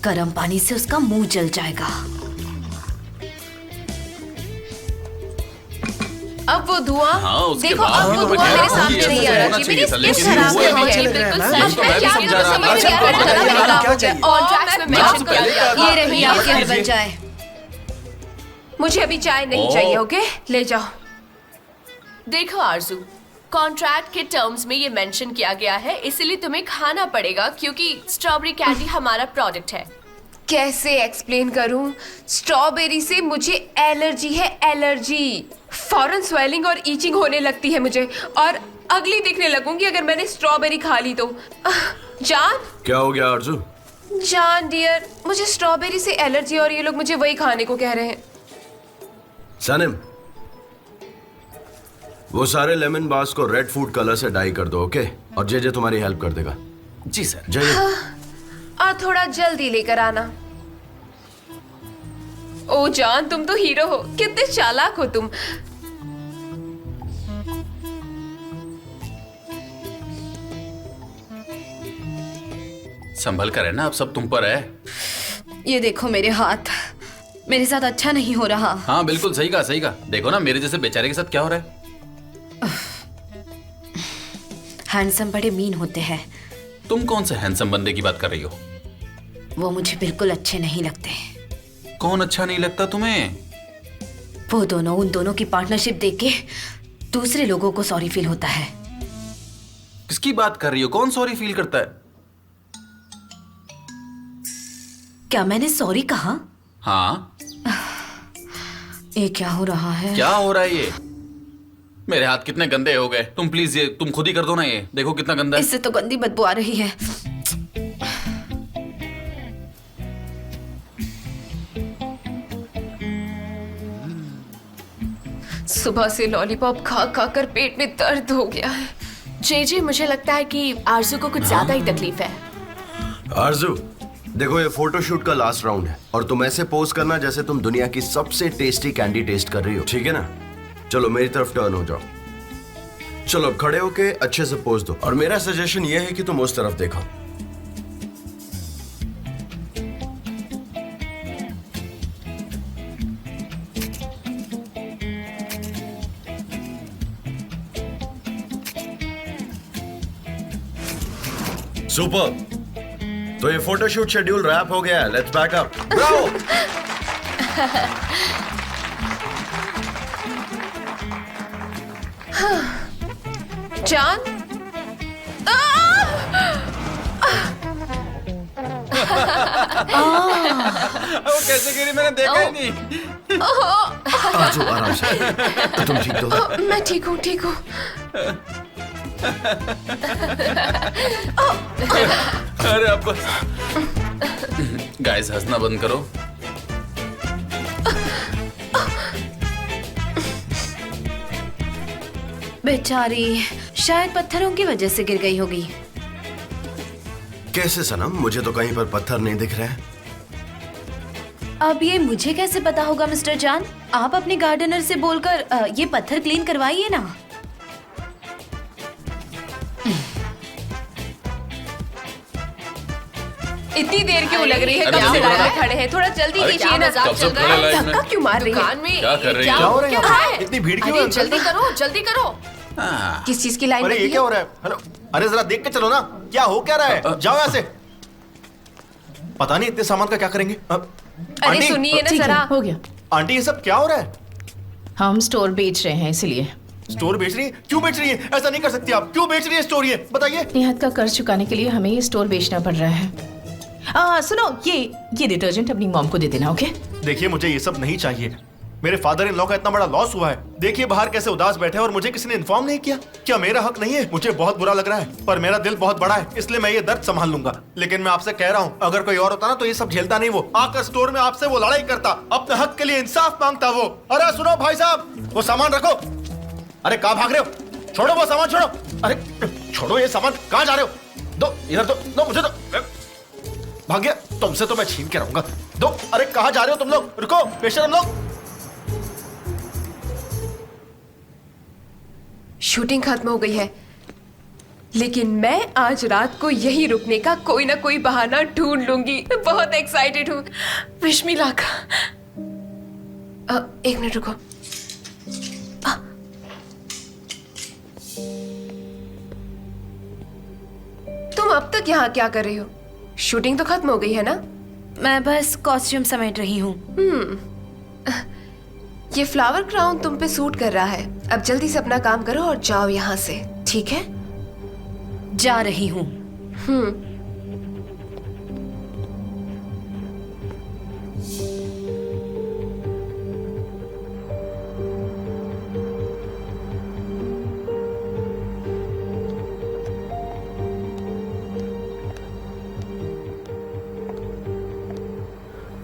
गर्म पानी से उसका मुंह जल जाएगा। अब वो धुआं, हाँ, उसके देखो बाद अब वो तो धुआं मैं मेरे कह रहा हूँ सामने कि नहीं ऐसा आ रहा होना जी। चाहिए था, मेरी लेकिन स्किन खराब वो है, है। बिल्कुल यही सच तो है। मैं भी क्या समझा रहा समझ था। नहीं आ रहा अच्छा, है, क्या खराब चाहिए? लगा हो जाए। कॉन्ट्रैक्ट में मैं मेंशन पहले कर दिया। कहा ये रही आपकी हर्बल चाय। मुझे अभी चाय नहीं ओ। चाहिए, ओके? ले जाओ। देखो आरजू, कॉन्ट्रैक्ट के टर्म्स में ये मेंशन किया गया है, इसीलिए तुम्हें खाना पड़ेगा क्योंकि स्ट्रॉबेरी कैंडी हमारा प्रोडक्ट है। कैसे एक्सप्लेन करूं? स्ट्रॉबेरी से मुझे एलर्जी है, एलर्जी। फौरन स्वेलिंग और ईचिंग होने लगती है मुझे, और अगली दिखने लगूंगी अगर मैंने स्ट्रॉबेरी खा ली तो। जान, क्या हो गया आरजू? जान डियर, मुझे स्ट्रॉबेरी से एलर्जी और ये लोग मुझे वही खाने को कह रहे हैं। सनम, वो सारे लेमन बास को रेड फूड कलर से डाई कर दो, ओके? और जे तुम्हारी हेल्प कर देगा। जी सर। जय। और थोड़ा जल्दी लेकर आना। ओ जान, तुम तो हीरो हो, कितने चालाक हो तुम। संभल कर है ना, अब सब तुम पर है। ये देखो मेरे हाथ, मेरे साथ अच्छा नहीं हो रहा। हाँ बिल्कुल सही कहा, सही कहा। देखो ना मेरे जैसे बेचारे के साथ क्या हो रहा है। हैंडसम बड़े मीन होते हैं। तुम कौन से हैंडसम बंदे की बात कर रही हो? वो मुझे बिल्कुल अच्छे नहीं लगते। कौन अच्छा नहीं लगता तुम्हें? वो दोनों, उन दोनों की पार्टनरशिप देख के दूसरे लोगों को सॉरी फील होता है। किसकी बात कर रही हो? कौन सॉरी फील करता है? क्या मैंने सॉरी कहा? हाँ। ये क्या हो रहा है? क्या हो रहा है ये? मेरे हाथ कितने गंदे हो गए। तुम प्लीज ये तुम खुद ही कर दो ना। ये देखो कितना गंदा है। इससे तो गंदी बदबू आ रही है। सुबह से लॉलीपॉप खा खा कर पेट में दर्द हो गया है। जे मुझे लगता है कि आरजू को कुछ ज्यादा ही तकलीफ है। आरजू, देखो ये फोटोशूट का लास्ट राउंड है और तुम ऐसे पोज करना जैसे तुम दुनिया की सबसे टेस्टी कैंडी टेस्ट कर रही हो, ठीक है ना? चलो मेरी तरफ टर्न हो जाओ। चलो खड़े होके अच्छे से पोज दो और मेरा सजेशन ये है कि तुम उस तरफ देखो। सुपर। तो ये फोटोशूट शेड्यूल रैप हो गया है। Let's back up. ब्रावो। जान, वो कैसे गिरी मैंने देखा ही नहीं। आरजू आराम से। तो तुम ठीक तो हो? मैं ठीक हूँ, ठीक हूँ। अरे अब गाइस हंसना बंद करो। बेचारी शायद पत्थरों की वजह से गिर गई होगी। कैसे सनम? मुझे तो कहीं पर पत्थर नहीं दिख रहे हैं। अब ये मुझे कैसे पता होगा मिस्टर जान? आप अपने गार्डनर से बोलकर ये पत्थर क्लीन करवाइए ना। इतनी देर क्यों लग रही है? अरे कब से जल्दी लाइन में करो। खड़े हैं? थोड़ा जल्दी अरे कीजिए क्या ना। मजाक चल रहा है? धक्का क्यों मार रही है? दुकान में क्या कर रही हो? क्या क्या हो क्या रहा है? इतनी भीड़ क्यों अरे है? जल्दी करो, जल्दी करो। हाँ। किस चीज की लाइन अरे लगी ये है? क्या हो रहा है? हेलो, अरे जरा देख के चलो ना, क्या हो क्या रहा है? जाओ यहाँ से। पता नहीं इतने सामान का क्या करेंगे। अरे आंटी, सुनिए ना ठीक है, जरा। हो गया। आंटी ये सब क्या हो रहा है? हम स्टोर बेच रहे हैं इसलिए। स्टोर बेच रही है? क्यों बेच रही है? ऐसा नहीं कर सकती आप। क्यों बेच रही है स्टोर? ये बताइए। निहत का कर्ज चुकाने के लिए हमें ये स्टोर बेचना पड़ रहा है। सुनो, ये डिटर्जेंट अपनी मॉम को दे देना, ओके? देखिए मुझे ये सब नहीं चाहिए। मेरे फादर इन लॉ का इतना बड़ा लॉस हुआ है। देखिए बाहर कैसे उदास बैठे हैं और मुझे किसी ने इन्फॉर्म नहीं किया। क्या मेरा हक नहीं है? मुझे बहुत बुरा लग रहा है, पर मेरा दिल बहुत बड़ा है, इसलिए मैं ये दर्द संभाल लूंगा। लेकिन मैं आपसे कह रहा हूँ, अगर कोई और होता ना तो ये सब झेलता नहीं। वो आकर स्टोर में आपसे वो लड़ाई करता, अपने हक के लिए इंसाफ मांगता। वो अरे सुनो भाई साहब, वो सामान रखो। अरे कहाँ भाग रहे हो? छोड़ो वो सामान, छोड़ो। अरे छोड़ो ये सामान, कहाँ जा रहे हो? दो इधर, दो मुझे दो। भाग गया। तुमसे तो मैं छीन के रहूंगा। दो। अरे कहाँ जा रहे हो तुम लोग? रुको बेशरम लोग। शूटिंग खत्म हो गई है। लेकिन मैं आज रात को यहीं रुकने का कोई ना कोई बहाना ढूंढ लूंगी। बहुत एक्साइटेड हूँ। Wish me luck. एक मिनट रुको। तुम अब तक यहाँ क्या कर रही हो? शूटिंग तो खत्म हो गई है ना? मैं बस कॉस्ट्यूम समेट रही हूँ। ये फ्लावर क्राउन तुम पे सूट कर रहा है। अब जल्दी से अपना काम करो और जाओ यहाँ से, ठीक है? जा रही हूँ।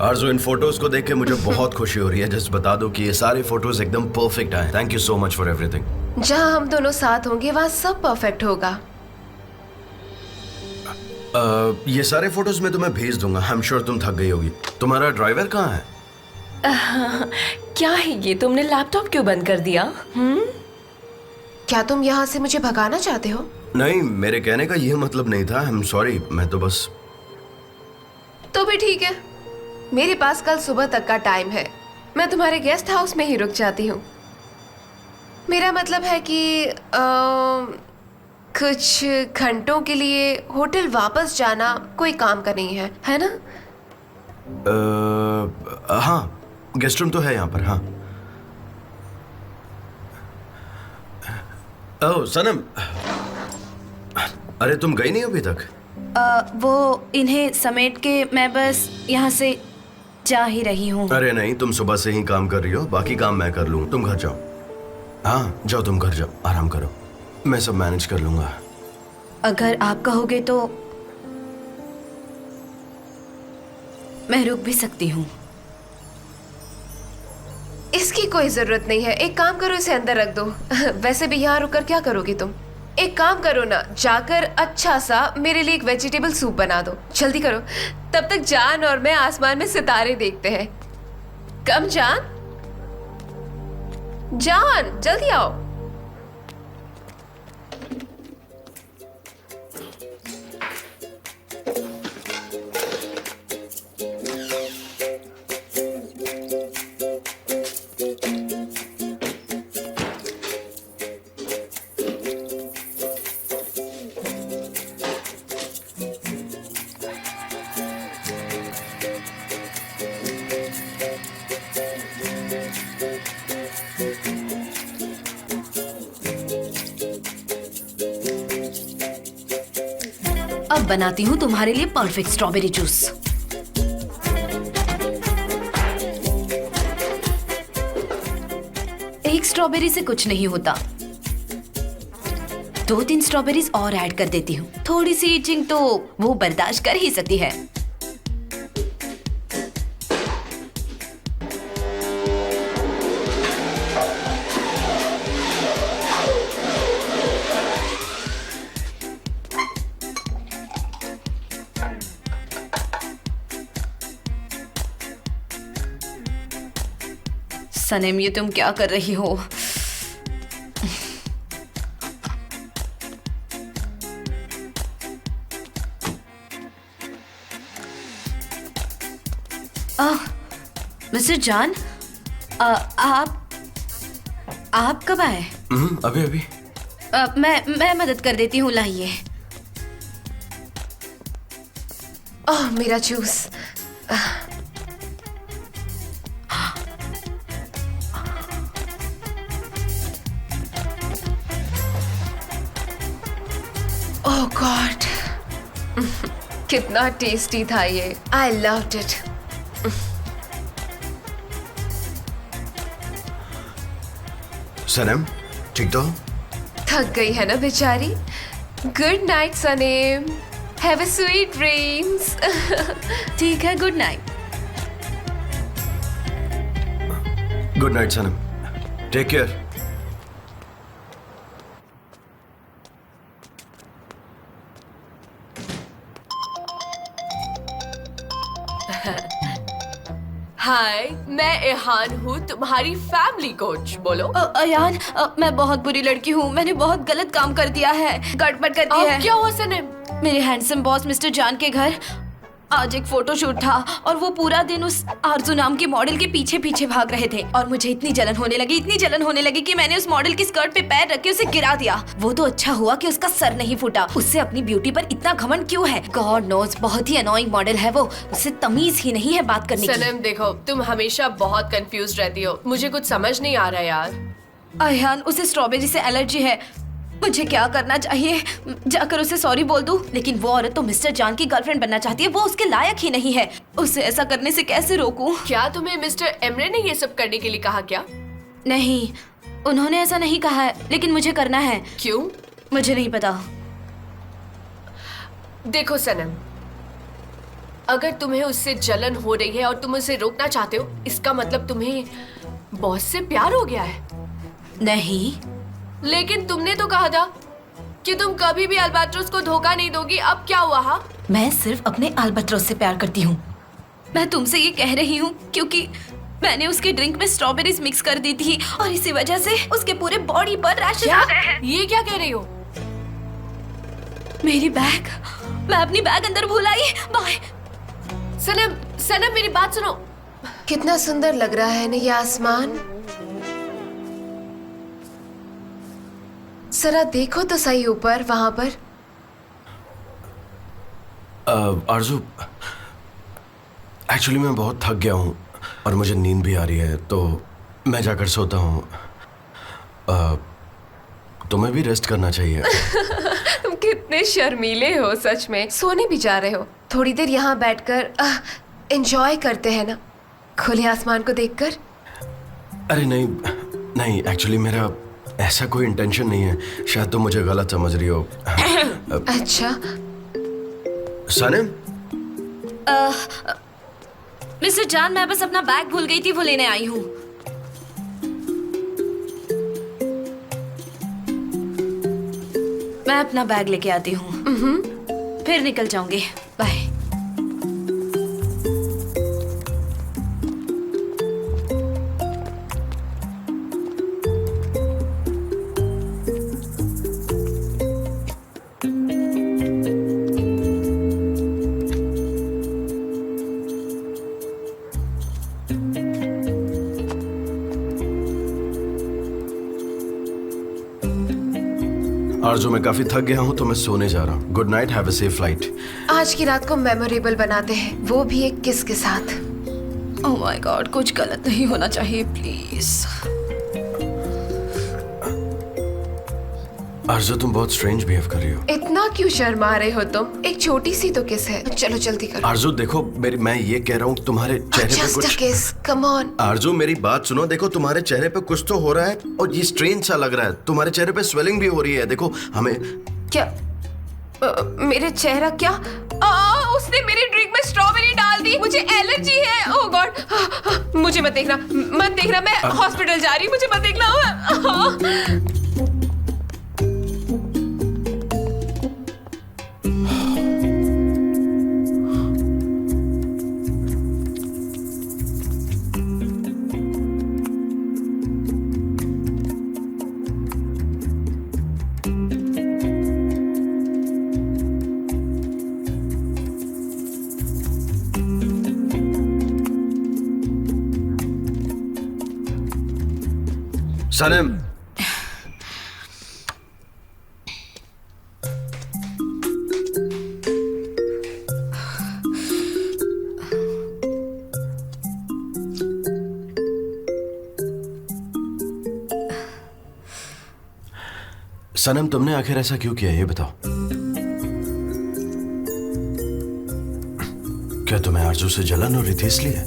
आरजू, इन फोटोज को देख के मुझे बहुत खुशी हो रही है। जस्ट बता दो कि ये सारे फोटोज एकदम परफेक्ट आए। Thank you so much for everything. जहाँ हम दोनों साथ होंगे वहाँ सब परफेक्ट होगा। ये सारे फोटोज मैं तुम्हें भेज दूंगा। आई एम श्योर तुम थक गई होगी। तुम्हारा ड्राइवर कहाँ है? क्या है ये? तुमने लैपटॉप क्यों बंद कर दिया? क्या तुम यहाँ से मुझे भगाना चाहते हो? नहीं, मेरे कहने का यह मतलब नहीं था। आई एम सॉरी। मैं तो बस तो भी ठीक है, मेरे पास कल सुबह तक का टाइम है। मैं तुम्हारे गेस्ट हाउस में ही रुक जाती हूँ। मेरा मतलब है कि कुछ घंटों के लिए होटल वापस जाना कोई काम का नहीं है ना? हाँ, गेस्ट रूम तो है यहाँ पर। हाँ। ओह सनम, अरे तुम गई नहीं अभी तक? वो इन्हें समेट के मैं बस यहाँ से जा ही रही हूँ। अरे नहीं, तुम सुबह से ही काम कर रही हो। बाकी काम मैं कर लूँ। तुम घर जाओ। हाँ जाओ, तुम घर जाओ, आराम करो। मैं सब मैनेज कर लूंगा। अगर आप कहोगे तो मैं रुक भी सकती हूँ। इसकी कोई जरूरत नहीं है। एक काम करो, इसे अंदर रख दो। वैसे भी यहाँ रुककर क्या करोगी तुम? एक काम करो ना, जाकर अच्छा सा मेरे लिए एक वेजिटेबल सूप बना दो। जल्दी करो, तब तक जान और मैं आसमान में सितारे देखते हैं। कम जान, जान जल्दी आओ। अब बनाती हूँ तुम्हारे लिए परफेक्ट स्ट्रॉबेरी जूस। एक स्ट्रॉबेरी से कुछ नहीं होता। 2-3 स्ट्रॉबेरीज और ऐड कर देती हूँ। थोड़ी सी ईचिंग तो वो बर्दाश्त कर ही सकती है। सनम, ये तुम क्या कर रही हो? मिस्टर जान, आप कब आए? अभी अभी। मैं मदद कर देती हूँ, लाइए। ओह, मेरा जूस। ओह गॉड, कितना टेस्टी था ये। I loved it. सनम, ठीक तो? थक गई है ना बेचारी। Good night Sanam, have a sweet dreams. ठीक है, good night. Good night Sanam, take care. Hi, मैं इहान हूँ, तुम्हारी फैमिली कोच। बोलो। अयान, मैं बहुत बुरी लड़की हूँ। मैंने बहुत गलत काम कर दिया है, गड़बड़ कर दी है। क्या हुआ सनम? मेरे हैंडसम बॉस मिस्टर जान के घर आज एक फोटोशूट था और वो पूरा दिन उस आरजू नाम के मॉडल के पीछे पीछे भाग रहे थे और मुझे इतनी जलन होने लगी कि मैंने उस मॉडल की स्कर्ट पे पैर रख के उसे गिरा दिया। वो तो अच्छा हुआ कि उसका सर नहीं फूटा। उससे अपनी ब्यूटी पर इतना घमंड क्यों है? गॉड नोज, बहुत ही अनोइंग मॉडल है वो। उससे तमीज ही नहीं है बात करने की। सनम देखो, तुम हमेशा बहुत कंफ्यूज रहती हो, मुझे कुछ समझ नहीं आ रहा यार। अयान, उसे स्ट्रॉबेरी से एलर्जी है। मुझे क्या करना चाहिए? जाकर उसे सॉरी बोल दूं? लेकिन वो औरत तो मिस्टर जान की गर्लफ्रेंड बनना चाहती है। वो उसके लायक ही नहीं है। उसे ऐसा करने से कैसे रोकूं? क्या तुम्हें मिस्टर एमरे ने ये सब करने के लिए कहा क्या? नहीं, उन्होंने ऐसा नहीं कहा है, लेकिन मुझे करना है। क्यों? मुझे नहीं पता। देखो सनम, अगर तुम्हें उससे जलन हो रही है और तुम उसे रोकना चाहते हो, इसका मतलब तुम्हें बॉस से प्यार हो गया है। नहीं, लेकिन तुमने तो कहा था कि तुम कभी भी अल्बाट्रोस को धोखा नहीं दोगी। अब क्या हुआ? हा? मैं सिर्फ अपने अल्बाट्रोस से प्यार करती हूँ। मैं तुमसे ये कह रही हूँ क्योंकि मैंने उसके ड्रिंक में स्ट्रॉबेरीज मिक्स कर दी थी और इसी वजह से उसके पूरे बॉडी पर रैशेस आ गए हैं। ये क्या कह रही हो? मेरी बैग, मैं अपनी बैग अंदर भूल आई। बाय। सनम, सनम मेरी बात सुनो। कितना सुंदर लग रहा है ना ये आसमान। जरा देखो तो सही ऊपर, वहां पर। आरजू, एक्चुअली मैं बहुत थक गया हूँ और मुझे नींद भी आ रही है, तो मैं जाकर सोता हूँ। तुम्हें भी रेस्ट करना चाहिए। तुम कितने शर्मीले हो सच में। सोने भी जा रहे हो? थोड़ी देर यहाँ बैठकर एंजॉय करते हैं ना, खुले आसमान को देखकर। अरे नहीं नहीं, एक्चुअली मेरा ऐसा कोई इंटेंशन नहीं है। शायद तुम मुझे गलत समझ रही हो। अच्छा। सनम, मिस्टर जान, मैं बस अपना बैग भूल गई थी, वो लेने आई हूँ। मैं अपना बैग लेके आती हूँ, फिर निकल जाऊंगी। बाय। आरजू, मैं काफी थक गया हूँ तो मैं सोने जा रहा हूँ। Good night, have a safe flight. आज की रात को मेमोरेबल बनाते हैं, वो भी एक किस के साथ। ओह माय गॉड, कुछ गलत नहीं होना चाहिए प्लीज। आरजू, तुम बहुत स्ट्रेंज बिहेव कर रही हो। इतना क्यों शर्मा रहे हो तुम? एक छोटी सी तो किस है। चलो जल्दी करो। आरजू देखो, मैं ये कह रहा हूँ तुम्हारे चेहरे पे Just a कुछ। kiss, come on। आरजू मेरी बात सुनो, देखो तुम्हारे चेहरे पे कुछ तो हो रहा है और ये स्ट्रेंज सा लग रहा है। तुम्हारे चेहरे पे स्वेलिंग भी हो रही है। देखो हमें। क्या मेरे चेहरा क्या? उसने मेरे ड्रिंक में स्ट्रॉबेरी डाल दी। मुझे एलर्जी है। ओह गॉड, मुझे मत देखना, मत देखना। मैं हॉस्पिटल जा रही हूँ, मुझे मत देखना। सनम, सनम तुमने आखिर ऐसा क्यों किया, ये बताओ। क्या तुम्हें आरजू से जलन हो रही थी इसलिए?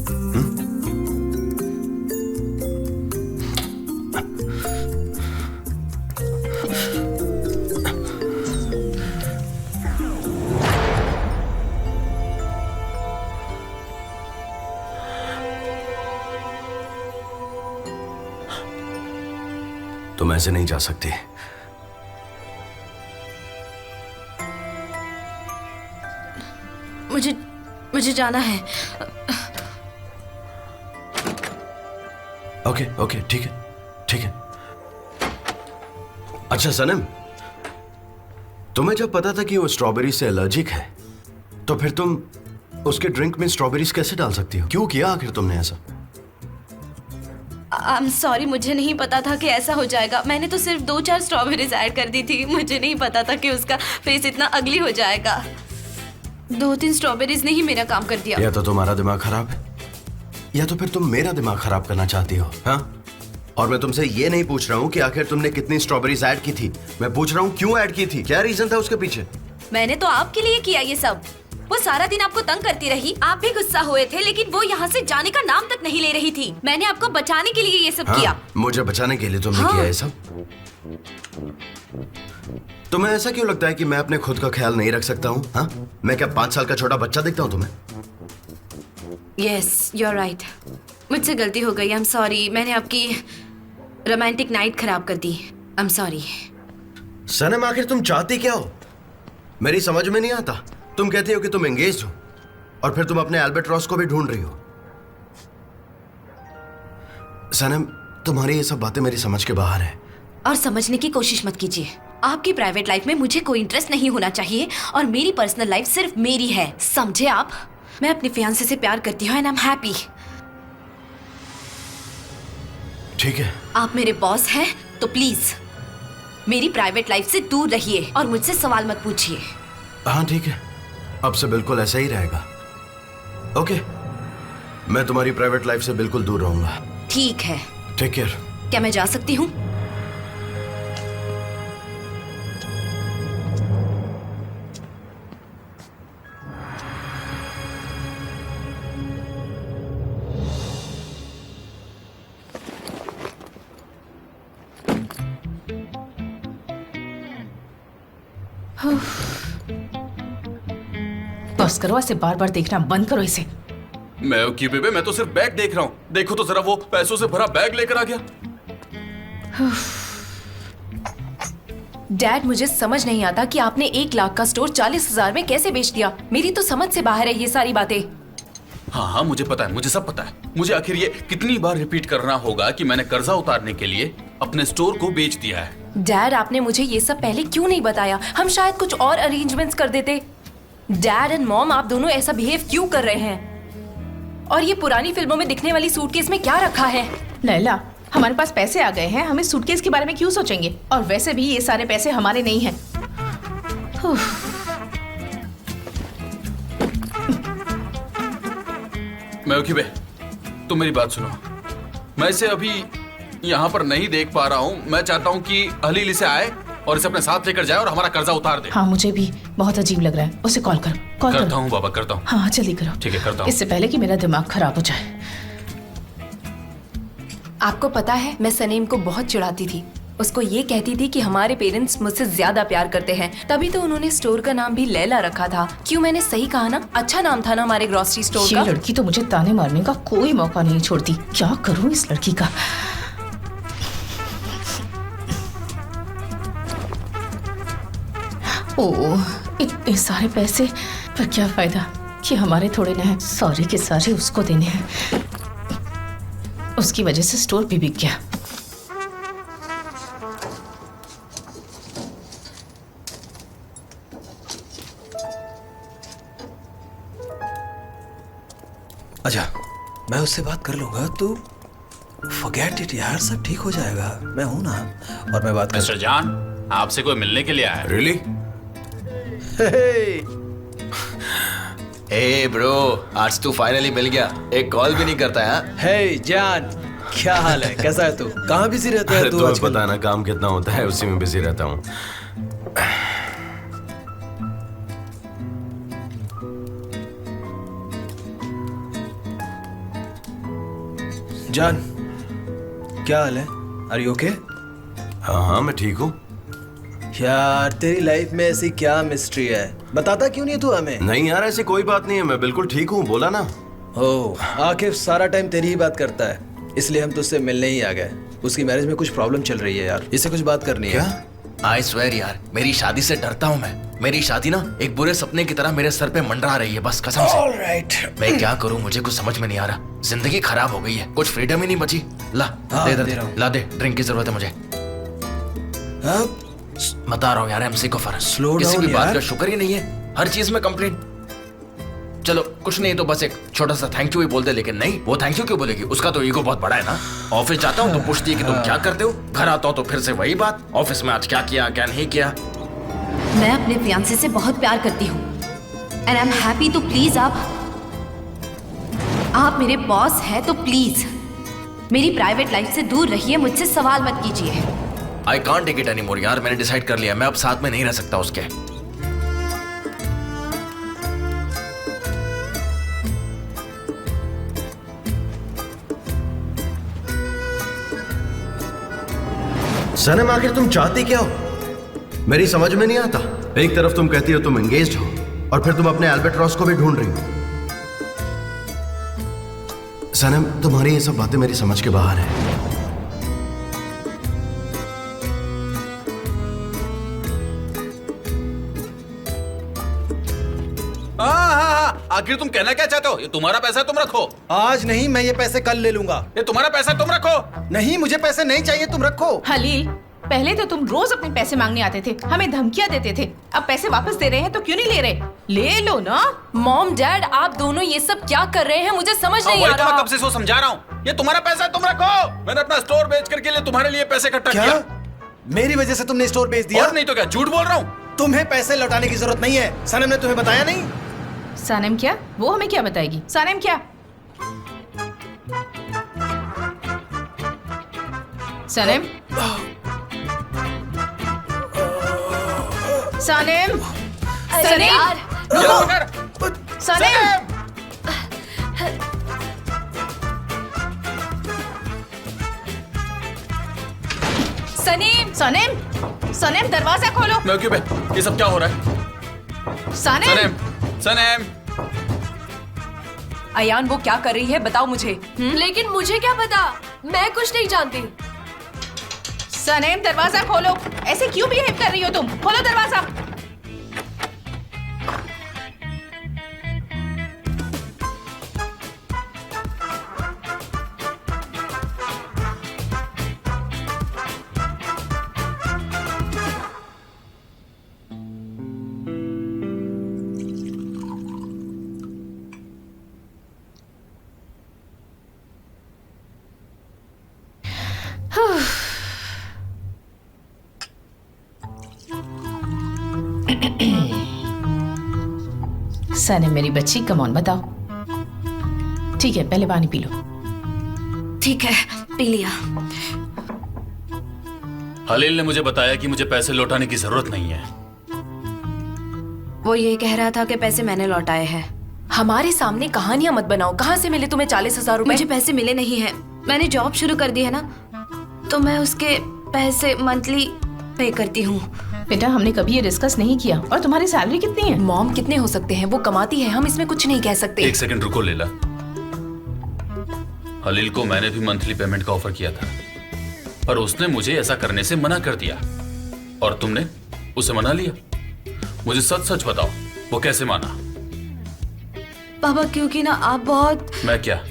तुम ऐसे नहीं जा सकती। मुझे जाना है। ओके ओके, ठीक है ठीक है। अच्छा सनम, तुम्हें जब पता था कि वो स्ट्रॉबेरी से एलर्जिक है, तो फिर तुम उसके ड्रिंक में स्ट्रॉबेरीज कैसे डाल सकती हो? क्यों किया आखिर तुमने ऐसा? आई एम सॉरी, मुझे नहीं पता था कि ऐसा हो जाएगा। मैंने तो सिर्फ 2-4 स्ट्रॉबेरीज ऐड कर दी थी। मुझे नहीं पता था कि उसका फेस इतना अगली हो जाएगा। 2-3 स्ट्रॉबेरीज ने ही मेरा काम कर दिया। या तो तुम्हारा दिमाग खराब है, या तो फिर तुम मेरा दिमाग खराब करना चाहती हो। हाँ, और मैं तुमसे ये नहीं पूछ रहा हूँ कि आखिर तुमने कितनी स्ट्रॉबेरीज ऐड की थी, मैं पूछ रहा हूँ क्यों ऐड की थी, क्या रीजन था उसके पीछे? मैंने तो आपके लिए किया ये सब। वो सारा दिन आपको तंग करती रही, आप भी गुस्सा हुए थे, लेकिन वो यहाँ से जाने का नाम तक नहीं ले रही थी। मैंने आपको बचाने के लिए ये सब हाँ, किया। मुझे बचाने के लिए तुमने किया ये सब? तुम्हें ऐसा क्यों लगता है कि मैं अपने खुद का ख्याल नहीं रख सकता हूँ? हाँ, मैं क्या 5 साल का छोटा बच्चा दिखता हूँ तुम्हें? Yes, you are right. मुझसे गलती हो गई। I am sorry. मैंने आपकी रोमांटिक नाइट खराब कर दी। आई एम सॉरी। सनम, आखिर तुम चाहती क्या हो? मेरी समझ में नहीं आता। तुम कहती हो कि तुम एंगेज हो, और फिर तुम अपने एल्बर्ट्रॉस को भी ढूंढ रही हो। सनम, तुम्हारी ये सब बातें मेरी समझ के बाहर है। और समझने की कोशिश मत कीजिए। आपकी प्राइवेट लाइफ में मुझे कोई इंटरेस्ट नहीं होना चाहिए, और मेरी पर्सनल लाइफ सिर्फ मेरी है, समझे आप? मैं अपने फियांसे से प्यार करती हूँ एंड आई एम हैप्पी। ठीक है। आप मेरे बॉस हैं तो प्लीज मेरी प्राइवेट लाइफ से दूर रहिए और मुझसे सवाल मत पूछिए। हाँ ठीक है, अब से बिल्कुल ऐसा ही रहेगा। ओके, मैं तुम्हारी प्राइवेट लाइफ से बिल्कुल दूर रहूंगा। ठीक है। Take care. क्या मैं जा सकती हूँ? बस करो, ऐसे बार बार देखना बंद करो इसे। मैं क्यों बेबे, मैं तो सिर्फ बैग देख रहा हूँ। देखो तो जरा, वो पैसों से भरा बैग लेकर आ गया। डैड, मुझे समझ नहीं आता कि आपने 1 लाख का स्टोर 40,000 में कैसे बेच दिया। मेरी तो समझ से बाहर है ये सारी बातें। हाँ हाँ, मुझे पता है, मुझे सब पता है। मुझे आखिर ये कितनी बार रिपीट करना होगा कि मैंने कर्जा उतारने के लिए अपने स्टोर को बेच दिया है। डैड, आपने मुझे ये सब पहले क्यों नहीं बताया? हम शायद कुछ और अरेंजमेंट्स कर देते। डैड एंड मॉम, आप दोनों ऐसा बिहेव क्यों कर रहे हैं? और ये पुरानी फिल्मों में दिखने वाली सूटकेस में क्या रखा है? लैला, हमारे पास पैसे आ गए हैं, हमें सूटकेस के बारे में क्यों सोचेंगे? और वैसे भी ये सारे पैसे हमारे नहीं हैं। मैं तुम मेरी बात सुनो। मैं इसे अभी यहाँ पर नहीं देख पा रहा हूँ। मैं चाहता हूँ कि हलील इसे आए और इसे अपने साथ लेकर जाए और हमारा कर्जा उतार दे। हाँ, मुझे भी बहुत अजीब लग रहा है। उसे कॉल करो, कॉल करता करो। हूँ बाबा, करता हूँ। हाँ जल्दी करो। ठीक है, करता हूँ। इससे पहले कि मेरा दिमाग खराब हो जाए। आपको पता है, मैं सनीम को बहुत चिढ़ाती थी। उसको ये कहती थी कि हमारे पेरेंट्स मुझसे ज्यादा प्यार करते हैं, तभी तो उन्होंने स्टोर का नाम भी लैला रखा था। क्यों, मैंने सही कहा ना? अच्छा नाम था ना हमारे ग्रोसरी स्टोर का। ये लड़की तो मुझे ताने मारने का कोई मौका नहीं छोड़ती। क्या करूं इस लड़की का? ओह, इतने सारे पैसे, पर क्या फायदा कि हमारे थोड़े न हैं। सारे के सारे उसको देने हैं। उसकी वजह से स्टोर भी बिक गया। अच्छा, मैं उससे बात कर लूंगा। तू फॉरगेट इट यार, सब ठीक हो जाएगा। मैं हूं ना, और मैं बात मिस्टर जान, आपसे कोई मिलने के लिए आया है। रियली? हे ब्रो, आज तू फाइनली मिल गया। एक कॉल भी नहीं करता है। हे जान, क्या हाल है? कैसा है तू? कहाँ बिजी रहता है तू तुम्हें आजकल? पता है ना काम कितना होता है, उसी में बिजी रहता हूँ। जान, क्या हाल है? Are you okay? हाँ हाँ, मैं ठीक हूँ। यार, तेरी लाइफ में ऐसी क्या मिस्ट्री है? बताता क्यों नहीं तू हमें? नहीं यार, ऐसी कोई बात नहीं है, मैं बिल्कुल ठीक हूँ, बोला ना। ओह, आकिफ सारा टाइम तेरी ही बात करता है, इसलिए हम तुझसे मिलने ही आ गए। उसकी मैरिज में कुछ प्रॉब्लम चल रही है यार, इससे कुछ बात करनी है। क्या? आई स्वेयर यार, मेरी शादी से डरता हूँ मैं। मेरी शादी ना एक बुरे सपने की तरह मेरे सर पे मंडरा रही है, बस कसम से। ऑलराइट। मैं क्या करूँ, मुझे कुछ समझ में नहीं आ रहा। जिंदगी खराब हो गई है, कुछ फ्रीडम ही नहीं बची। ला हाँ, दे दे दे रहा हूँ। ला दे, ड्रिंक की जरूरत है मुझे। अब बता रहा हूँ यार एमसी को फर्क, Slow किसी down भी बात यार। का शुक्र ही नहीं है, हर चीज में कंप्लेंट। चलो कुछ नहीं तो बस एक छोटा सा थैंक यू ही बोल दे, लेकिन नहीं, वो थैंक यू क्यों बोलेगी, उसका तो ईगो बहुत बड़ा है ना। ऑफिस जाता हूँ तो पूछती है कि तुम क्या करते हो, घर आता हूँ तो फिर से वही बात, ऑफिस में आज क्या किया क्या नहीं किया। मैं अपने फियांसे से बहुत प्यार करती हूँ एंड आई एम हैप्पी, तो प्लीज आप मेरे बॉस हैं तो प्लीज मेरी प्राइवेट लाइफ से दूर रहिए, मुझसे सवाल मत कीजिए। I can't take it any more यार, मैंने डिसाइड कर लिया, मैं अब साथ में नहीं रह सकता उसके। सनम आखिर तुम चाहती क्या हो, मेरी समझ में नहीं आता। एक तरफ तुम कहती हो तुम एंगेज्ड हो और फिर तुम अपने एल्बर्ट्रॉस को भी ढूंढ रही हो। सनम तुम्हारी ये सब बातें मेरी समझ के बाहर है। हाँ, आखिर तुम कहना क्या चाहते हो, ये तुम्हारा पैसा है, तुम रखो। आज नहीं, मैं ये पैसे कल ले लूंगा। ये तुम्हारा पैसा है, तुम रखो। नहीं, मुझे पैसे नहीं चाहिए, तुम रखो। हलील, पहले तो तुम रोज अपने पैसे मांगने आते थे, हमें धमकियां देते थे। अब पैसे वापस दे रहे हैं तो क्यों नहीं ले रहे? ले लो ना। मॉम डैड, आप दोनों ये सब क्या कर रहे हैं, मुझे समझ नहीं आ वही तो मैं रहा। कब से समझा रहा हूँ, ये तुम्हारा पैसा है, तुम रखो। मैंने अपना स्टोर बेच करके लिए तुम्हारे लिए पैसे इकट्ठा क्या? किया। मेरी वजह से तुमने स्टोर बेच दिया? और नहीं तो क्या, झूठ बोल रहा हूँ। तुम्हें पैसे लौटाने की जरूरत नहीं है, सनम ने तुम्हें बताया नहीं? सानेम क्या? वो हमें क्या बताएगी? सानेम क्या? सानेम? सानेम? अरे यार, सानेम? सनीम, सानेम? सानेम, दरवाजा खोलो। मैं क्यों बे? ये सब क्या हो रहा है? सानेम? सनेम, सनेम। अयान वो क्या कर रही है, बताओ मुझे। लेकिन मुझे क्या पता, मैं कुछ नहीं जानती। सनेम, दरवाजा खोलो। ऐसे क्यों बिहेव कर रही हो तुम? खोलो दरवाजा। सनेम मेरी बच्ची, कम ऑन बताओ। ठीक है, पहले पानी पी लो। ठीक है, पी लिया। हलील ने मुझे बताया कि मुझे पैसे लौटाने की जरूरत नहीं है। वो ये कह रहा था कि पैसे मैंने लौटाए हैं। हमारे सामने कहानियां मत बनाओ। कहाँ से मिले तुम्हें 40,000 रुपए? मुझे पैसे मिले नहीं हैं। मैंने जॉब शुरू कर दी है ना, तो मैं उसके पैसे मंथली पे करती हूँ। बेटा, हमने कभी ये डिस्कस नहीं किया। और तुम्हारी सैलरी कितनी है? मॉम कितने हो सकते हैं, वो कमाती है, हम इसमें कुछ नहीं कह सकते। एक सेकंड रुको लेला। हलील को मैंने भी मंथली पेमेंट का ऑफर किया था, पर उसने मुझे ऐसा करने से मना कर दिया। और तुमने उसे मना लिया। मुझे सच सच बताओ, वो कैसे माना? पापा, क्योंकि ना आप मैं क्या?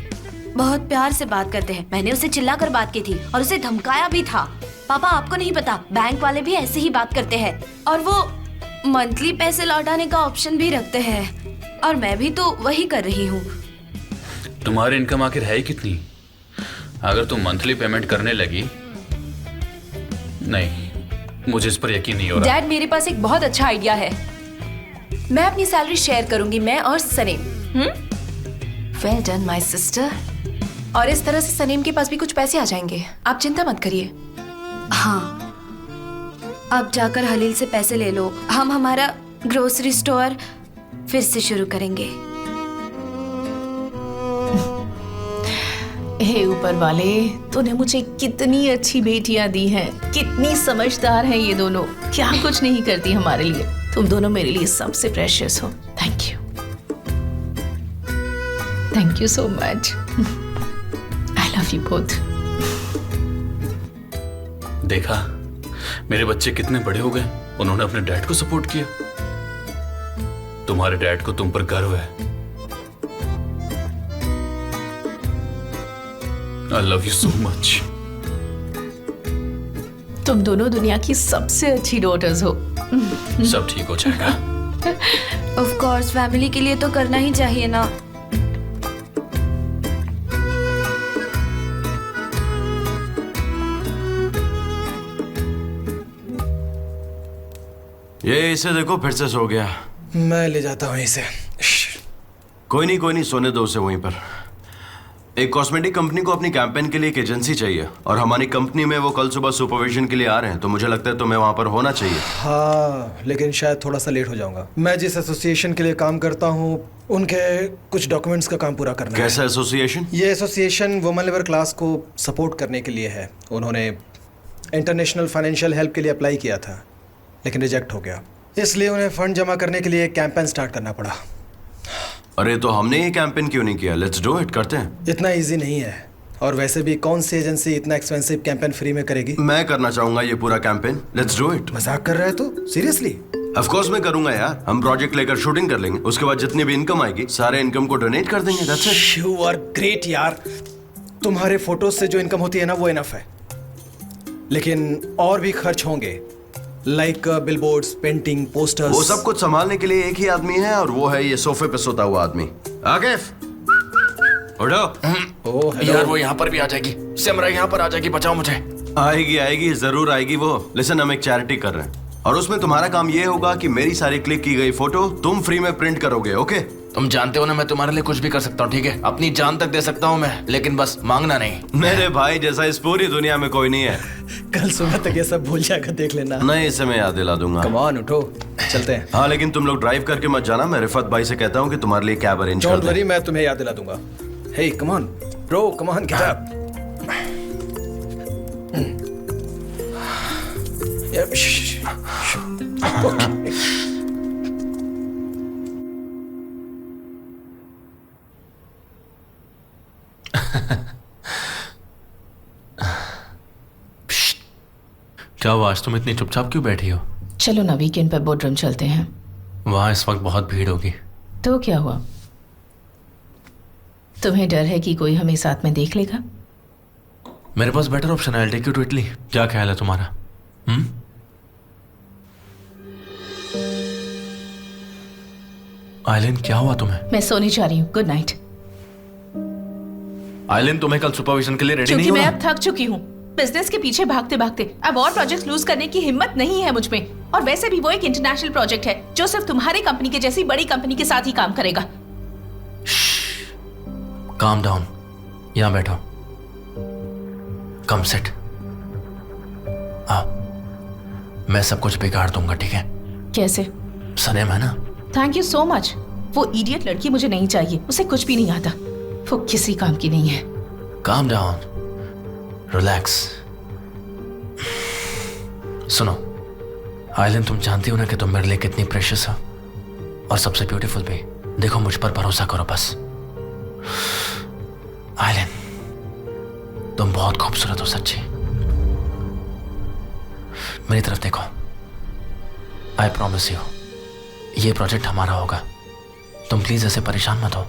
बहुत प्यार से बात करते हैं। मैंने उसे चिल्लाकर बात की थी और उसे धमकाया भी था। पापा, आपको नहीं पता, बैंक वाले भी ऐसे ही बात करते हैं और वो मंथली पैसे लौटाने का ऑप्शन भी रखते हैं, और मैं भी तो वही कर रही हूँ। तुम्हारी इनकम आखिर है ही कितनी? अगर तुम मंथली पेमेंट करने लगी, नहीं, मुझे इस पर यकीन नहीं हो रहा। डैड, मेरे पास एक बहुत अच्छा आइडिया है। मैं अपनी सैलरी शेयर करूंगी, मैं और Sanam. Well done my sister. और इस तरह से सनीम के पास भी कुछ पैसे आ जाएंगे, आप चिंता मत करिए। हाँ, अब जाकर हलील से पैसे ले लो। हम हमारा ग्रोसरी स्टोर फिर से शुरू करेंगे। हे ऊपर वाले, तूने मुझे कितनी अच्छी बेटियां दी हैं, कितनी समझदार हैं ये दोनों। क्या कुछ नहीं करती हमारे लिए। तुम दोनों मेरे लिए सबसे प्रेशियस हो। Thank you, thank you so much. I love you both. देखा, मेरे बच्चे कितने बड़े हो गए, उन्होंने अपने डैड को सपोर्ट किया। तुम्हारे डैड को तुम पर गर्व है। I love you so much. तुम दोनों दुनिया की सबसे अच्छी डॉटर्स हो। सब ठीक हो जाएगा। ऑफ कोर्स फैमिली के लिए तो करना ही चाहिए ना। ये इसे देखो फिर से सो गया। मैं ले जाता हूँ इसे। कोई नहीं सोने दो उसे वहीं पर। एक कॉस्मेटिक कंपनी को अपनी कैंपेन के लिए एक एजेंसी चाहिए और हमारी कंपनी में वो कल सुबह सुपरविजन के लिए आ रहे हैं, तो मुझे लगता है तुम्हें वहां पर होना चाहिए। हाँ, लेकिन शायद थोड़ा सा लेट हो जाऊंगा। मैं जिस एसोसिएशन के लिए काम करता हूँ उनके कुछ डॉक्यूमेंट्स का काम पूरा करना है। कैसा एसोसिएशन? ये एसोसिएशन वुमेन लेबर क्लास को सपोर्ट करने के लिए है। उन्होंने इंटरनेशनल फाइनेंशियल हेल्प के लिए अप्लाई किया था लेकिन रिजेक्ट हो गया, इसलिए उन्हें फंड जमा करने के लिए एक कैंपेन स्टार्ट करना पड़ा। अरे तो हमने ये कैंपेन क्यों नहीं किया? लेट्स डू इट, करते हैं। इतना इजी नहीं है, और वैसे भी कौन सी एजेंसी इतना एक्सपेंसिव कैंपेन फ्री में करेगी? मैं करना चाहूंगा ये पूरा कैंपेन। Let's do it. मजाक कर रहा है तो? सीरियसली? ऑफ कोर्स मैं करूंगा यार। हम प्रोजेक्ट लेकर शूटिंग कर लेंगे, उसके बाद जितनी भी इनकम आएगी सारे इनकम को डोनेट कर देंगे। That's it. You are great यार। तुम्हारे फोटोज से जो इनकम होती है ना वो इनफ है, लेकिन और भी खर्च होंगे, लाइक बिलबोर्ड्स, पेंटिंग, पोस्टर्स। वो सब कुछ संभालने के लिए एक ही आदमी है और वो है ये सोफे पे सोता हुआ आदमी। आकिफ, उठो। Oh hello. यार वो यहाँ पर भी आ जाएगी। सिमरा यहाँ पर आ जाएगी, बचाओ मुझे। आएगी जरूर आएगी वो। लिसन, हम एक चैरिटी कर रहे हैं और उसमें तुम्हारा काम ये होगा कि मेरी सारी क्लिक की गई फोटो तुम फ्री में प्रिंट करोगे। ओके? तुम जानते हो ना मैं तुम्हारे लिए कुछ भी कर सकता हूँ, ठीक है? अपनी जान तक दे सकता हूँ मैं, लेकिन बस मांगना नहीं। मेरे भाई जैसा इस पूरी दुनिया में कोई नहीं है। कल सुबह तक ये सब भूल जाकर देख लेना। नहीं, इसे मैं याद दिला दूंगा। कम ऑन, उठो, चलते हैं। हाँ, लेकिन तुम लोग ड्राइव करके मत जाना। मैं रिफत भाई से कहता हूँ कि तुम्हारे लिए कैब अरेंज कर डोंट दे। वरी, मैं तुम्हें याद दिला दूंगा। Hey come on bro, come on, get up. क्या हुआ, आज तुम इतनी चुपचाप क्यों बैठी हो? चलो ना वीकेंड पे बोर्डरूम चलते हैं। वहां इस वक्त बहुत भीड़ होगी। तो क्या हुआ? तुम्हें डर है कि कोई हमें साथ में देख लेगा? मेरे पास बेटर ऑप्शन है, टेक यू टू इटली। क्या ख्याल है तुम्हारा? आइलिन, क्या हुआ तुम्हें? मैं सोने जा रही हूँ, गुड नाइट। आइलिन, तुम्हें कल सुपरविजन के लिए रेडी क्योंकि नहीं मैं होना? अब थक चुकी हूँ बिजनेस के पीछे भागते भागते। अब और प्रोजेक्ट लूज करने की हिम्मत नहीं है मुझ में, और वैसे भी वो एक इंटरनेशनल प्रोजेक्ट है जो सिर्फ तुम्हारी कंपनी के जैसी बड़ी कंपनी के साथ ही काम करेगा। काम डाउन, यहां बैठो। कम सेट। मैं सब कुछ बिगाड़ दूंगा, ठीक है? कैसे? सनेम है ना? Thank you so much. वो इडियट लड़की मुझे नहीं चाहिए, उसे कुछ भी नहीं आता, वो किसी काम की नहीं है। Calm down, relax. सुनो आइलिन, तुम जानती हो ना कि तुम मेरे लिए कितनी प्रेशियस हो और सबसे ब्यूटीफुल भी। देखो, मुझ पर भरोसा करो बस। आइलिन, तुम बहुत खूबसूरत हो सच्ची। मेरी तरफ देखो। आई प्रॉमिस यू, ये प्रोजेक्ट हमारा होगा। तुम प्लीज ऐसे परेशान मत हो।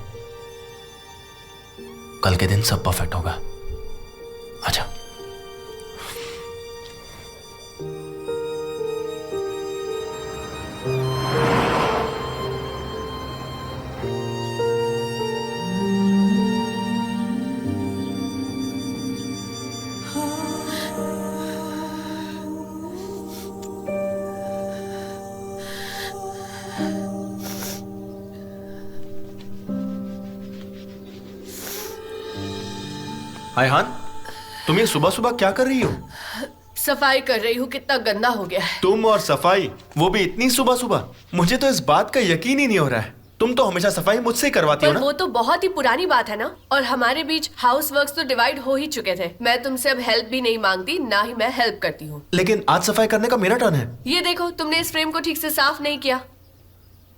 कल के दिन सब परफेक्ट होगा। अच्छा। आयहान, तुम ये सुबह सुबह क्या कर रही हो? सफाई कर रही हूँ, कितना गंदा हो गया है। तुम और सफाई, वो भी इतनी सुबह सुबह? मुझे तो इस बात का यकीन ही नहीं हो रहा है। तुम तो हमेशा सफाई मुझसे ही करवाती हो पर ना? वो तो बहुत ही पुरानी बात है ना, और हमारे बीच हाउस वर्क्स तो डिवाइड हो ही चुके थे। मैं तुमसे अब हेल्प भी नहीं मांगती, ना ही मैं हेल्प करती हूँ। लेकिन आज सफाई करने का मेरा टर्न है। ये देखो, तुमने इस फ्रेम को ठीक से साफ नहीं किया।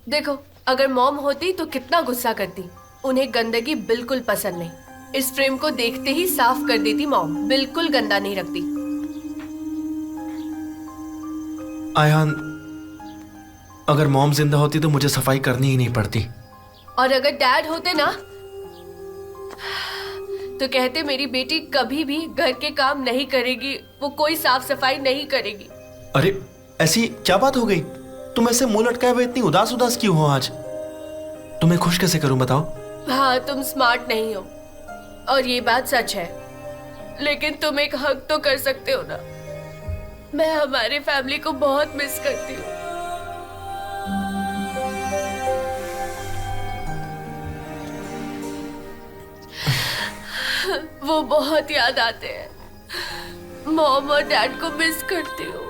देखो, अगर मॉम होती तो कितना गुस्सा करती। उन्हें गंदगी बिल्कुल पसंद नहीं। इस फ्रेम को देखते ही साफ कर देती मॉम, बिल्कुल गंदा नहीं रखती। आयहान, अगर मॉम जिंदा होती तो मुझे सफाई करनी ही नहीं पड़ती। और अगर डैड होते ना तो कहते मेरी बेटी कभी भी घर के काम नहीं करेगी, वो कोई साफ सफाई नहीं करेगी। अरे ऐसी क्या बात हो गई? तुम ऐसे मुंह लटकाए हुए इतनी उदास उदास क्यों हो आज? तुम्हें खुश कैसे करूं बताओ? हाँ, तुम स्मार्ट नहीं हो और ये बात सच है, लेकिन तुम एक हक तो कर सकते हो ना। मैं हमारे फैमिली को बहुत मिस करती हूँ। वो बहुत याद आते हैं। मॉम और डैड को मिस करती हूँ।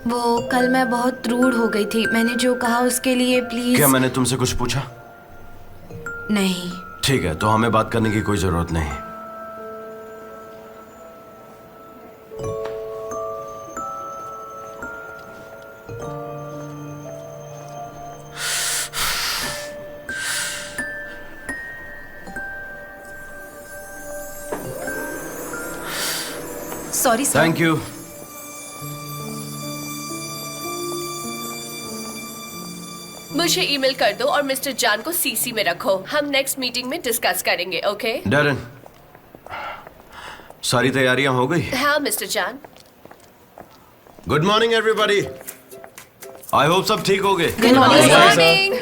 वो कल मैं बहुत रूड हो गई थी। मैंने जो कहा उसके लिए प्लीज। क्या मैंने तुमसे कुछ पूछा? नहीं। ठीक है, तो हमें बात करने की कोई जरूरत नहीं। Sorry sir. Thank you. मुझे ईमेल कर दो और मिस्टर जान को सीसी में रखो। हम नेक्स्ट मीटिंग में डिस्कस करेंगे, ओके? डैरेन, सारी तैयारियां हो गई? हाँ मिस्टर जान। Good morning everybody. I hope सब ठीक हो गए। Good morning.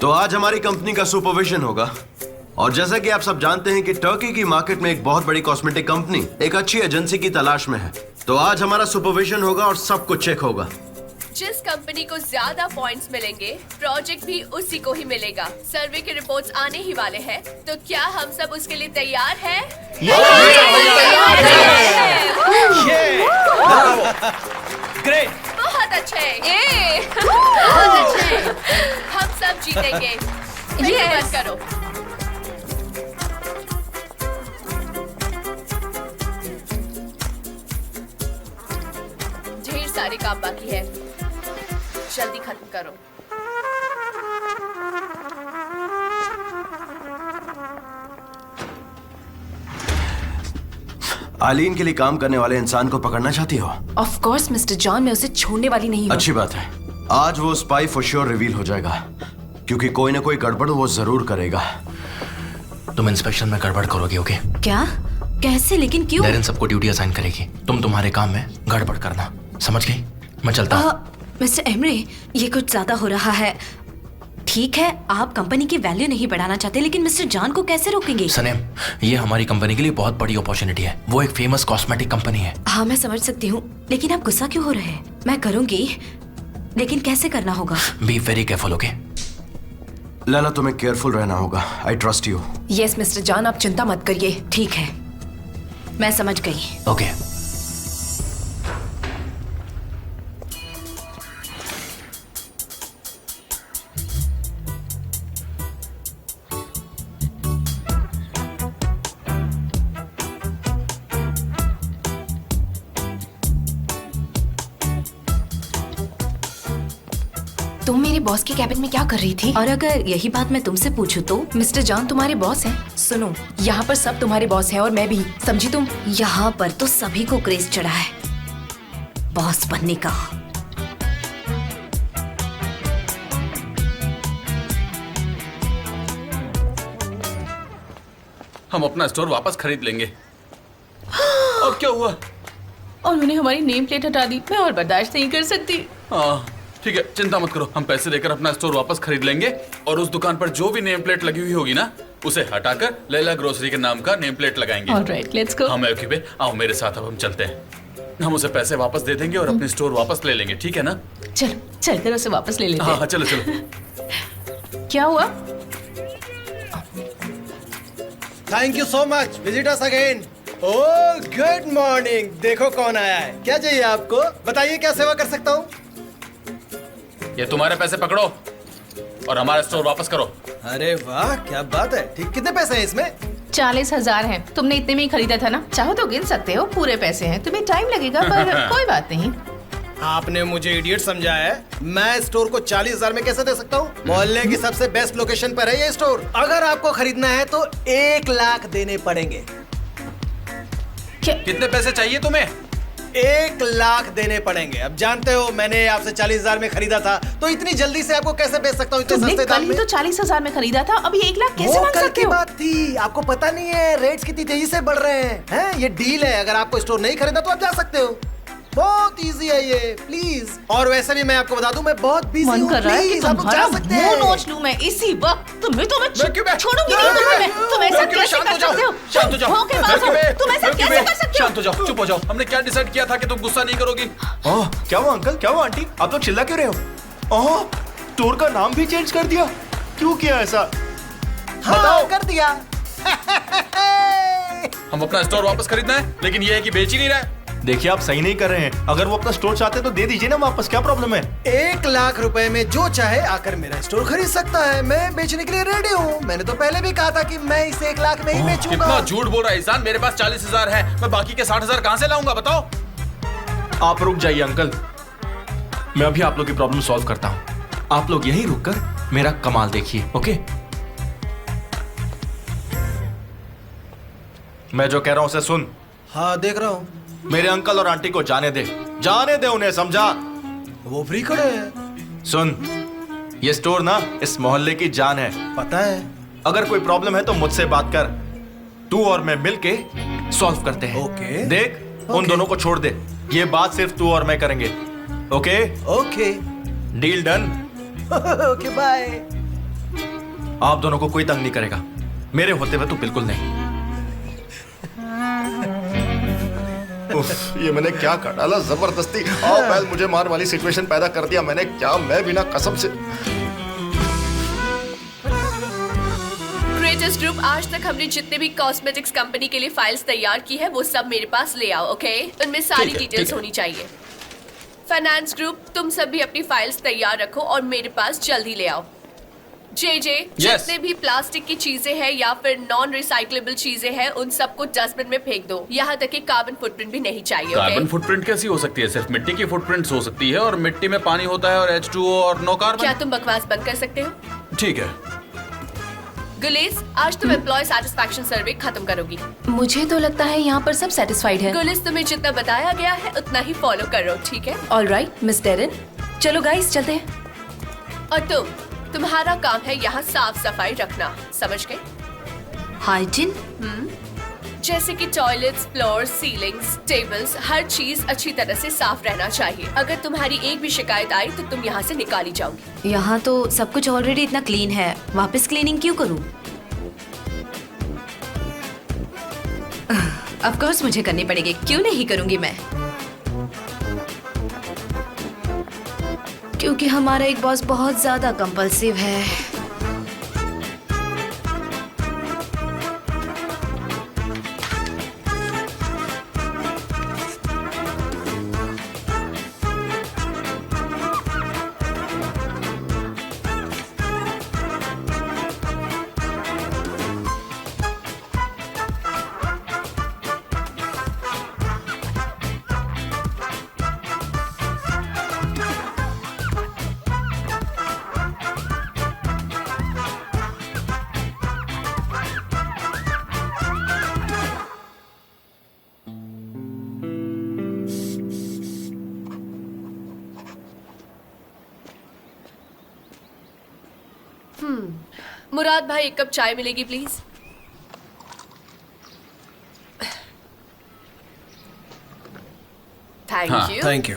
तो आज हमारी कंपनी का सुपरविजन होगा, और जैसा कि आप सब जानते हैं कि टर्की की मार्केट में एक बहुत बड़ी कॉस्मेटिक कंपनी एक अच्छी एजेंसी की तलाश में है। तो आज हमारा सुपरविजन होगा और सब कुछ चेक होगा। जिस कंपनी को ज्यादा पॉइंट्स मिलेंगे, प्रोजेक्ट भी उसी को ही मिलेगा। सर्वे के रिपोर्ट्स आने ही वाले हैं, तो क्या हम सब उसके लिए तैयार हैं? ग्रेट। बहुत अच्छे। बहुत अच्छे। हम सब जीतेंगे। फिक्र मत करो। ढेर सारे काम बाकी है, जल्दी खत्म करो। आलीन के लिए काम करने वाले इंसान को पकड़ना चाहती हो? ऑफ कोर्स मिस्टर जॉन, मैं उसे छोड़ने वाली नहीं हूँ। अच्छी बात है। आज वो स्पाई फॉर श्योर रिवील हो जाएगा, क्योंकि कोई ना कोई गड़बड़ वो जरूर करेगा। तुम इंस्पेक्शन में गड़बड़ करोगे, ओके? क्या? कैसे? लेकिन क्यों? डेरेन सबको ड्यूटी असाइन करेगी, तुम तुम्हारे काम में गड़बड़ करना, समझ गई? मैं चलता हूँ। मिस्टर एमरे, ये कुछ ज्यादा हो रहा है। ठीक है, आप कंपनी की वैल्यू नहीं बढ़ाना चाहते, लेकिन मिस्टर जॉन को कैसे रोकेंगे? सनेम, ये हमारी कंपनी के लिए बहुत बड़ी अपॉर्चुनिटी है। वो एक फेमस कॉस्मेटिक कंपनी है। हाँ, मैं समझ सकती हूँ, लेकिन आप गुस्सा क्यों हो रहे हैं? मैं करूंगी, लेकिन कैसे करना होगा? Be very careful, okay? Laila, तुम्हें केयरफुल रहना होगा। I trust you. Yes mister John, आप चिंता मत करिए। ठीक है, मैं समझ गई। ओके। तुम मेरे बॉस के कैबिन में क्या कर रही थी? और अगर यही बात मैं तुमसे पूछूं तो? मिस्टर जॉन तुम्हारे बॉस हैं। सुनो, यहाँ पर सब तुम्हारे बॉस हैं और मैं भी, समझी तुम? यहाँ पर तो सभी को क्रेज चढ़ा है बॉस बनने का। हम अपना स्टोर वापस खरीद लेंगे। और क्या हुआ? और उन्हें हमारी नेम प्लेट हटा दी। मैं और बर्दाश्त नहीं कर सकती। हाँ ठीक है, चिंता मत करो, हम पैसे देकर अपना स्टोर वापस खरीद लेंगे और उस दुकान पर जो भी नेम प्लेट लगी हुई होगी ना, उसे हटाकर लैला ग्रोसरी के नाम का नेम प्लेट लगाएंगे। Alright, let's go. हाँ मैं पे आओ मेरे साथ, अब हम चलते हैं। हम उसे पैसे वापस दे देंगे और अपने स्टोर वापस ले लेंगे, ठीक है ना? चलो चलकर उसे वापस ले लेते हाँ हैं। हाँ चलो चलो। क्या हुआ? Thank you so much. Visit us again. Oh good morning. देखो कौन आया है। क्या चाहिए आपको? बताइए, क्या सेवा कर सकता हूँ? ये तुम्हारे पैसे पकड़ो और हमारा स्टोर वापस करो। अरे वाह, क्या बात है। ठीक, कितने पैसे हैं इसमें? 40,000 है। तुमने इतने में ही खरीदा था ना? चाहो तो गिन सकते हो, पूरे पैसे हैं। तुम्हें टाइम लगेगा पर कोई बात नहीं। आपने मुझे इडियट समझा है? मैं स्टोर को 40,000 में कैसे दे सकता हूँ? मोहल्ले की सबसे बेस्ट लोकेशन पर है ये स्टोर। अगर आपको खरीदना है तो 1 लाख देने पड़ेंगे। कितने पैसे चाहिए तुम्हें? 1 लाख देने पड़ेंगे। अब जानते हो मैंने आपसे 40,000 में खरीदा था, तो इतनी जल्दी से आपको कैसे बेच सकता हूँ इतने तुमने सस्ते कल दाम ही में? तो 40,000 में खरीदा था, अभी 1 लाख कैसे वो मांग कल सकते की हो? बात थी, आपको पता नहीं है रेट्स कितनी तेजी से बढ़ रहे हैं। ये डील है, अगर आपको स्टोर नहीं खरीदा तो आप जा सकते हो। बहुत इजी है ये, प्लीज। और वैसे भी मैं आपको बता दूं, मैं बहुत बिजी हूँ। मन कर रहा है कि प्लीज, आप लोग तुम्हारा जा सकते मुंह हैं। नोच लूं मैं इसी वक्त। तुम्हें तो मैं मैं छोड़ूंगी नहीं तुम्हें मैं। तुम ऐसा कैसे शांत कर हो जाओ, सकते हो? शांत हो जाओ। तुम ऐसा कैसे कर सकते हो? शांत हो जाओ, चुप हो जाओ। हमने क्या डिसाइड किया था कि तुम गुस्सा नहीं करोगी? ओह, क्या हुआ अंकल, क्या हुआ आंटी? आप लोग चिल्ला क्यों रहे हो? ओह, स्टोर का नाम भी चेंज कर दिया? क्यों किया ऐसा? हाँ, कर दिया। हम अपना स्टोर वापस खरीदना है, लेकिन ये है कि बेच ही नहीं रहा है। देखिए आप सही नहीं कर रहे हैं। अगर वो अपना स्टोर चाहते तो दे दीजिए ना वापस, क्या प्रॉब्लम है? 1 लाख रुपए में जो चाहे आकर मेरा स्टोर खरीद सकता है। मैं बेचने के लिए रेडी हूँ। मैंने तो पहले भी कहा था कि मैं इसे 1 लाख में ही बेचूंगा। कितना झूठ बोल रहा है ईशान। मेरे पास 40,000 है, मैं बाकी के 60,000 कहां से लाऊंगा बताओ? आप रुक जाइए अंकल, मैं अभी आप लोग की प्रॉब्लम सॉल्व करता हूँ। आप लोग यहीं रुककर मेरा कमाल देखिए, ओके? मैं जो कह रहा हूं उसे सुन। हाँ, देख रहा हूँ। मेरे अंकल और आंटी को जाने दे उन्हें, समझा? वो फ्री खड़े हैं। सुन, ये स्टोर ना इस मोहल्ले की जान है। पता है। अगर कोई प्रॉब्लम है तो मुझसे बात कर, तू और मैं मिलके सॉल्व करते हैं। ओके। देख, उन दोनों को छोड़ दे, ये बात सिर्फ तू और मैं करेंगे। Okay? Okay. Deal done. Okay, bye. आप दोनों को कोई तंग नहीं करेगा, मेरे होते हुए तो बिल्कुल नहीं। ये मैंने क्या कर डाला जबरदस्ती। आओ पहल मुझे मार वाली सिचुएशन पैदा कर दिया मैंने। क्या मैं बिना कसम से। क्रिएटर्स ग्रुप, आज तक हमने जितने भी कॉस्मेटिक्स कंपनी के लिए फाइल्स तैयार की है वो सब मेरे पास ले आओ, ओके? उनमें सारी डिटेल्स होनी चाहिए। फाइनेंस ग्रुप, तुम सब भी अपनी फाइल्स तैयार रखो और मेरे पास जल्दी ले आओ। जे जितने भी प्लास्टिक की चीजें हैं या फिर नॉन रिसाइक्लेबल चीजें हैं उन सबको डस्टबिन में फेंक दो। यहाँ तक कि कार्बन फुटप्रिंट भी नहीं चाहिए। कार्बन फुटप्रिंट कैसी हो सकती है? सिर्फ मिट्टी की फुटप्रिंट हो सकती है, और मिट्टी में पानी होता है और H2O और नो कार्बन। क्या तुम बकवास बंद कर सकते हो? ठीक है। गुलिस, आज तुम एम्प्लॉय सेटिस्फैक्शन सर्वे खत्म करोगी। मुझे तो लगता है यहाँ पर सब सेटिस्फाइड है। गुलिस, तुम्हें जितना बताया गया है उतना ही फॉलो करो, ठीक है? ऑलराइट मिस डेरिन, चलो गाइस चलते हैं। और तुम्हारा काम है यहाँ साफ सफाई रखना, समझ गए? हाइजीन? जैसे कि टॉयलेट्स, फ्लोर, सीलिंग्स, टेबल्स, हर चीज अच्छी तरह से साफ रहना चाहिए। अगर तुम्हारी एक भी शिकायत आई तो तुम यहाँ से निकाली जाओगी। यहाँ तो सब कुछ ऑलरेडी इतना क्लीन है, वापस क्लीनिंग क्यों करूँ? ऑफ कोर्स मुझे करनी पड़ेगी, क्यों नहीं करूँगी मैं? क्योंकि हमारा एक बॉस बहुत ज्यादा कंपल्सिव है। मुराद भाई, एक कप चाय मिलेगी please? Thank you. Thank you.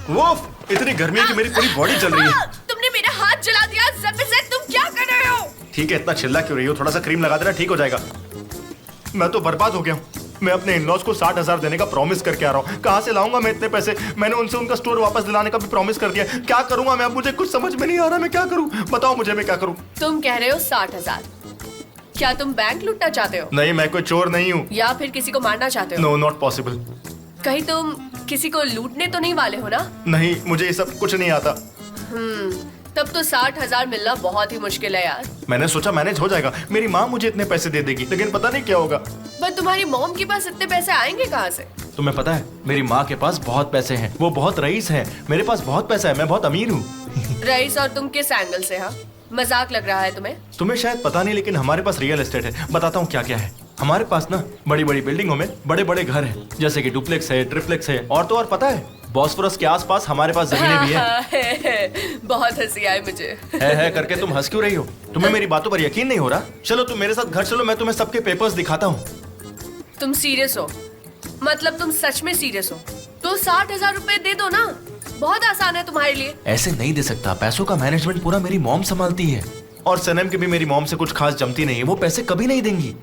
वो इतनी गर्मी है कि मेरी पूरी बॉडी जल रही है। तुमने मेरा हाथ जला दिया। ज़बरदस्त, तुम क्या कर रहे हो? ठीक है, इतना चिल्ला क्यों रही हो? थोड़ा सा क्रीम लगा देना, ठीक हो जाएगा। मैं तो बर्बाद हो गया हूँ। मैं अपने इन-लॉज को 60,000 देने का प्रॉमिस करके आ रहा हूँ। कहाँ से लाऊंगा मैं इतने पैसे? मैंने उनसे उनका स्टोर वापस दिलाने का भी प्रॉमिस कर दिया। क्या करूंगा मैं? अब मुझे कुछ समझ में नहीं आ रहा, मैं क्या करूँ? बताओ मुझे, मैं क्या करूँ? तुम कह रहे हो 60,000। क्या तुम बैंक लूटना चाहते हो? नहीं, मैं कोई चोर नहीं हूँ। या फिर किसी को मारना चाहते हो? No, not possible. कहीं तुम किसी को लूटने तो नहीं वाले हो ना? नहीं, मुझे ये सब कुछ नहीं आता। तब तो 60,000 मिलना बहुत ही मुश्किल है यार। मैंने सोचा मैनेज हो जाएगा, मेरी माँ मुझे इतने पैसे दे देगी, लेकिन पता नहीं क्या होगा। पर तुम्हारी मॉम के पास इतने पैसे आएंगे कहाँ से? तुम्हें पता है मेरी माँ के पास बहुत पैसे हैं, वो बहुत रईस है। मेरे पास बहुत पैसा है, मैं बहुत अमीर हूँ। रईस और तुम किस एंगल से? हाँ, मजाक लग रहा है तुम्हें? तुम्हें शायद पता नहीं, लेकिन हमारे पास रियल एस्टेट है। बताता हूँ क्या क्या है। हमारे पास ना बड़ी बड़ी बिल्डिंगों में बड़े बड़े घर हैं, जैसे कि डुप्लेक्स है, ट्रिप्लेक्स है, और तो और पता है बॉस्फोरस के आसपास हमारे पास जमीनें भी हैं। बहुत हंसी आई मुझे। है करके तुम हंस क्यों रही हो? तुम्हें मेरी बातों पर यकीन नहीं हो रहा? चलो तुम मेरे साथ घर चलो, मैं तुम्हें सबके पेपर्स दिखाता हूँ। तुम सीरियस हो? मतलब तुम सच में सीरियस हो? तो 60,000 रुपए दे दो ना, बहुत आसान है तुम्हारे लिए। ऐसे नहीं दे सकता, पैसों का मैनेजमेंट पूरा मेरी मॉम संभालती है। और सनम की भी मेरी मॉम से कुछ खास जमती नहीं है, वो पैसे कभी नहीं देंगी।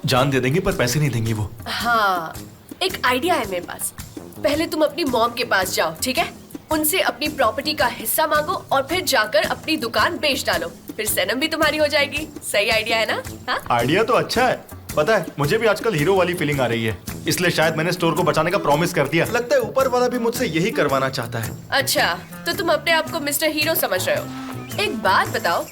जान दे देंगी पर पैसे नहीं देंगी वो। हाँ, एक आइडिया है मेरे पास। पहले तुम अपनी मॉम के पास जाओ, ठीक है? उनसे अपनी प्रॉपर्टी का हिस्सा मांगो और फिर जाकर अपनी दुकान बेच डालो, फिर सनम भी तुम्हारी हो जाएगी। सही आइडिया है ना? हाँ? आइडिया तो अच्छा है। पता है मुझे भी आजकल हीरो वाली फीलिंग आ रही है, इसलिए शायद मैंने स्टोर को बचाने का प्रॉमिस कर दिया। लगता है ऊपर वाला भी मुझसे यही करवाना चाहता है। अच्छा, तो तुम अपने आप को मिस्टर हीरो समझ रहे हो। एक बात बताओ,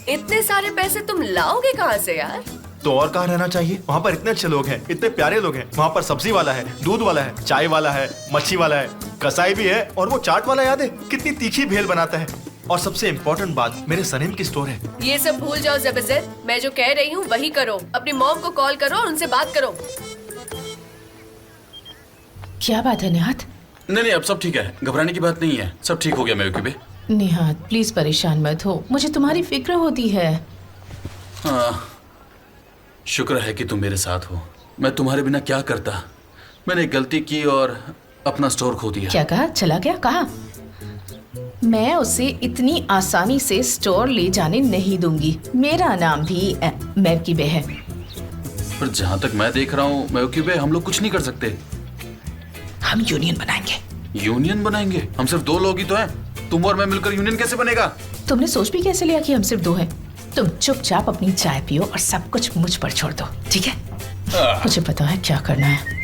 इतने सारे पैसे तुम लाओगे कहाँ से यार? तो और कहाँ रहना चाहिए? वहाँ पर इतने अच्छे लोग हैं, इतने प्यारे लोग हैं। वहाँ पर सब्जी वाला है, दूध वाला है, चाय वाला है, मच्छी वाला है, कसाई भी है, और वो चाट वाला याद है कितनी तीखी भेल बनाता है। और सबसे इम्पोर्टेंट बात, मेरे सनीम की स्टोर है। ये सब भूल जाओ ज़बरदस्त, मैं जो कह रही हूँ वही करो। अपनी मॉम को कॉल करो और उनसे बात करो। क्या बात है निहात? नहीं, अब सब ठीक है, घबराने की बात नहीं है, सब ठीक हो गया मेरे बे। निहात प्लीज परेशान मत हो, मुझे तुम्हारी फिक्र होती है। हाँ, शुक्र है कि तुम मेरे साथ हो। मैं तुम्हारे बिना क्या करता। मैंने गलती की और अपना स्टोर खो दिया। क्या कहा? चला गया? कहा? मैं उसे इतनी आसानी से स्टोर ले जाने नहीं दूंगी। मेरा नाम भी मैवकीबे है। पर जहाँ तक मैं देख रहा हूँ मैवकीबे, हम लोग कुछ नहीं कर सकते। हम यूनियन बनाएंगे। यूनियन बनाएंगे? हम सिर्फ 2 लोग ही तो हैं। तुम और मैं मिलकर यूनियन कैसे बनेगा? तुमने सोच भी कैसे लिया कि हम सिर्फ 2 हैं? तुम चुपचाप अपनी चाय पियो और सब कुछ मुझ पर छोड़ दो, ठीक है? मुझे पता है क्या करना है।